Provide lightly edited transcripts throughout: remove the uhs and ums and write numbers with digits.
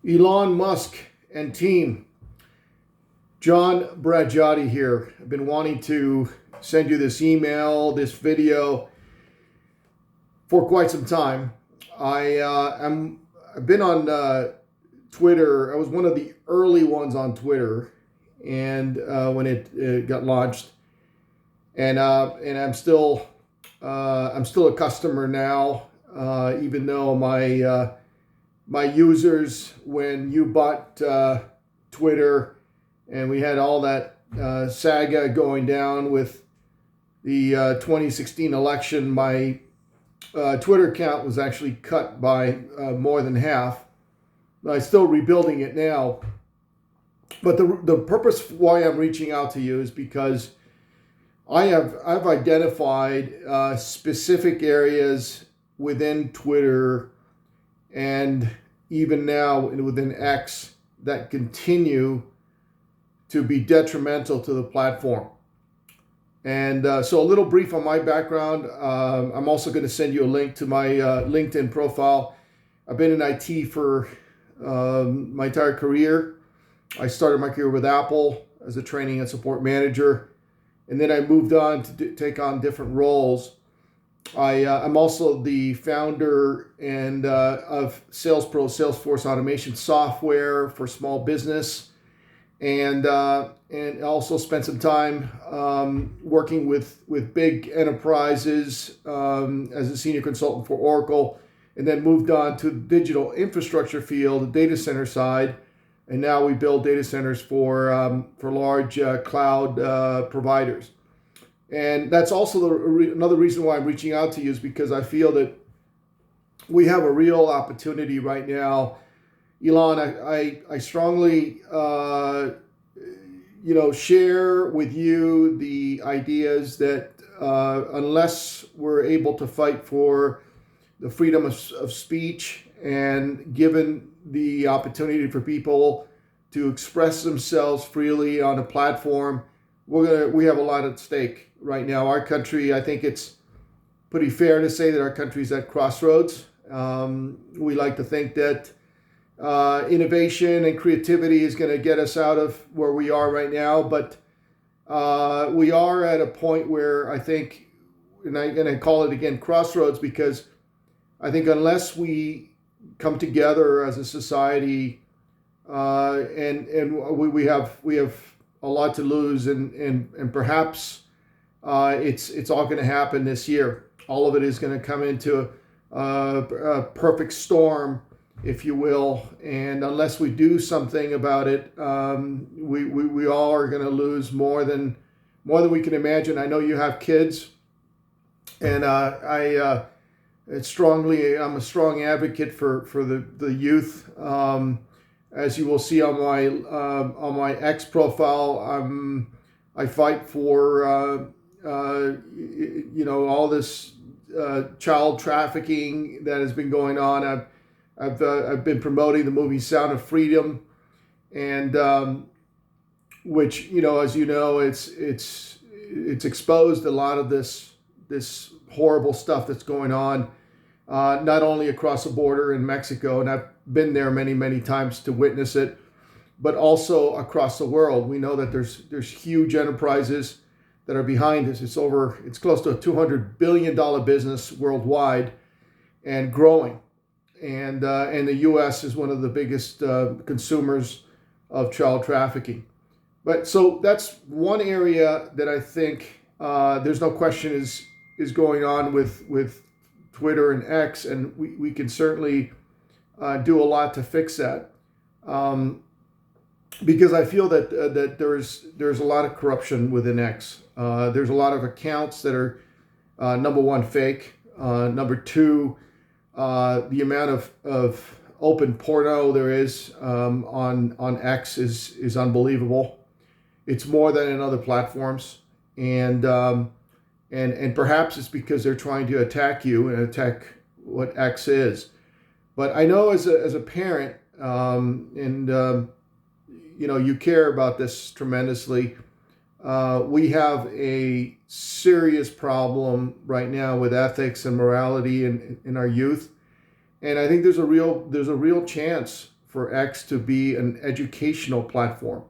Elon Musk and team. John Braggiotti here. I've been wanting to send you this email, this video for quite some time. I've been on Twitter. I was one of the early ones on Twitter, and when it got launched, and I'm still a customer now, even though my users, when you bought Twitter, and we had all that saga going down with the 2016 election, my Twitter account was actually cut by more than half. I'm still rebuilding it now. But the purpose why I'm reaching out to you is because I've identified specific areas within Twitter and even now within X that continue to be detrimental to the platform. And so a little brief on my background. I'm also going to send you a link to my LinkedIn profile. I've been in IT for my entire career. I started my career with Apple as a training and support manager, and then I moved on to take on different roles. I'm also the founder and of SalesPro, Salesforce automation software for small business, and also spent some time working with big enterprises as a senior consultant for Oracle, and then moved on to the digital infrastructure field, the data center side, and now we build data centers for large cloud providers. And that's also another reason why I'm reaching out to you, is because I feel that we have a real opportunity right now. Elon, I strongly share with you the ideas that unless we're able to fight for the freedom of speech and given the opportunity for people to express themselves freely on a platform, we have a lot at stake right now. Our country, I think it's pretty fair to say that our country's at crossroads. We like to think that innovation and creativity is going to get us out of where we are right now, but we are at a point where I think, and I call it again crossroads, because I think unless we come together as a society, and we have a lot to lose, and perhaps it's all going to happen this year. All of it is going to come into a perfect storm, if you will, and unless we do something about it, we all are going to lose more than we can imagine. I know you have kids, and I'm a strong advocate for the youth. As you will see on my X profile, I fight for all this child trafficking that has been going on. I've been promoting the movie Sound of Freedom, and which, as you know, it's exposed a lot of this horrible stuff that's going on, not only across the border in Mexico, and I've been there many times to witness it, but also across the world. We know that there's huge enterprises that are behind this. It's close to a $200 billion business worldwide, and growing. And the U.S. is one of the biggest consumers of child trafficking. But so that's one area that I think there's no question is going on with Twitter and X, and we can certainly do a lot to fix that, because I feel that there's a lot of corruption within X. There's a lot of accounts that are number one, fake. Number two, the amount of open porno there is on X is unbelievable. It's more than in other platforms, and perhaps it's because they're trying to attack you and attack what X is. But I know as a parent, you care about this tremendously. We have a serious problem right now with ethics and morality in our youth, and I think there's a real chance for X to be an educational platform.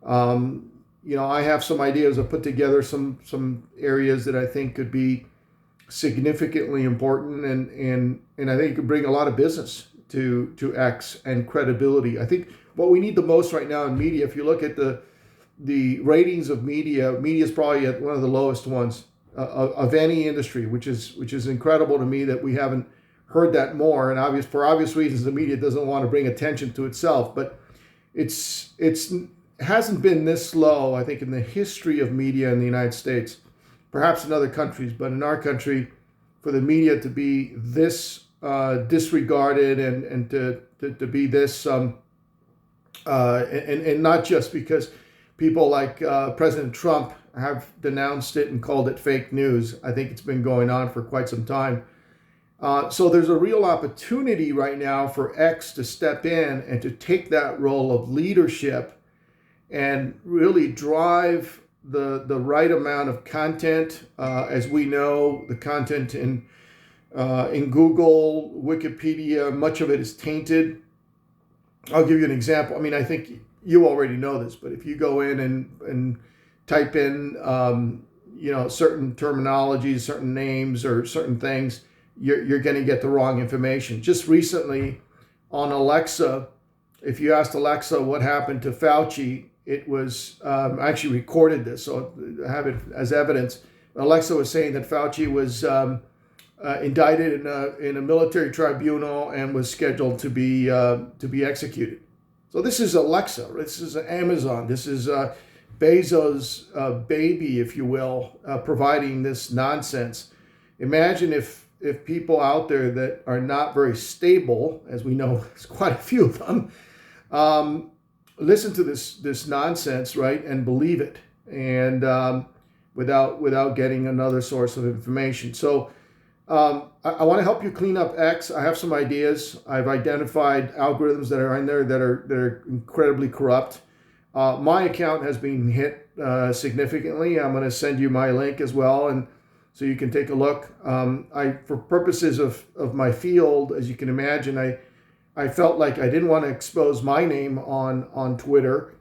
I have some ideas. I've put together some areas that I think could be significantly important, and I think it could bring a lot of business to X and credibility. I think what we need the most right now in media, if you look at the ratings of media is probably at one of the lowest ones of any industry, which is incredible to me that we haven't heard that more. And for obvious reasons, the media doesn't want to bring attention to itself, but it's hasn't been this low, I think, in the history of media in the United States, perhaps in other countries, but in our country, for the media to be this disregarded and to be this and not just because people like President Trump have denounced it and called it fake news. I think it's been going on for quite some time. So there's a real opportunity right now for X to step in and to take that role of leadership and really drive the right amount of content. As we know, the content in Google, Wikipedia, much of it is tainted. I'll give you an example. I mean, I think you already know this, but if you go in and type in, certain terminologies, certain names, or certain things, you're going to get the wrong information. Just recently on Alexa, if you asked Alexa what happened to Fauci, it was, I actually recorded this, so I have it as evidence. Alexa was saying that Fauci was indicted in a military tribunal and was scheduled to be executed. So this is Alexa. This is Amazon. This is Bezos' baby, if you will, providing this nonsense. Imagine if people out there that are not very stable, as we know, there's quite a few of them, listen to this nonsense, right, and believe it, and without getting another source of information. So I want to help you clean up X. I have some ideas. I've identified algorithms that are in there that are incredibly corrupt. My account has been hit significantly. I'm going to send you my link as well, and so you can take a look. For purposes of my field, as you can imagine, I felt like I didn't want to expose my name on Twitter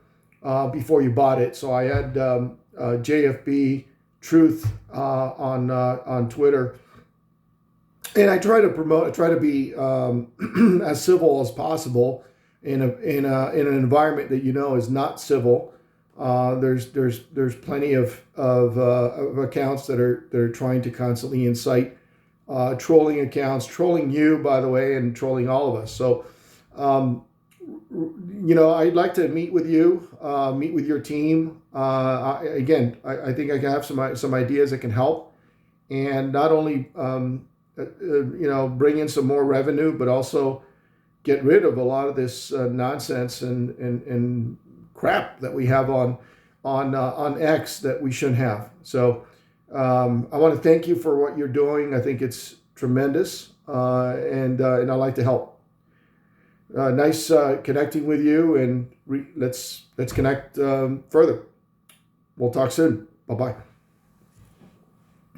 before you bought it. So I had JFB Truth on Twitter. And I try to be as civil as possible in an environment that is not civil. There's plenty of accounts that are trying to constantly incite trolling accounts, trolling you, by the way, and trolling all of us. So, I'd like to meet with you, meet with your team. I think I can have some ideas that can help, and not only bring in some more revenue, but also get rid of a lot of this nonsense and crap that we have on X that we shouldn't have. So I want to thank you for what you're doing. I think it's tremendous, and I'd like to help. Nice connecting with you, and let's connect further. We'll talk soon. Bye-bye.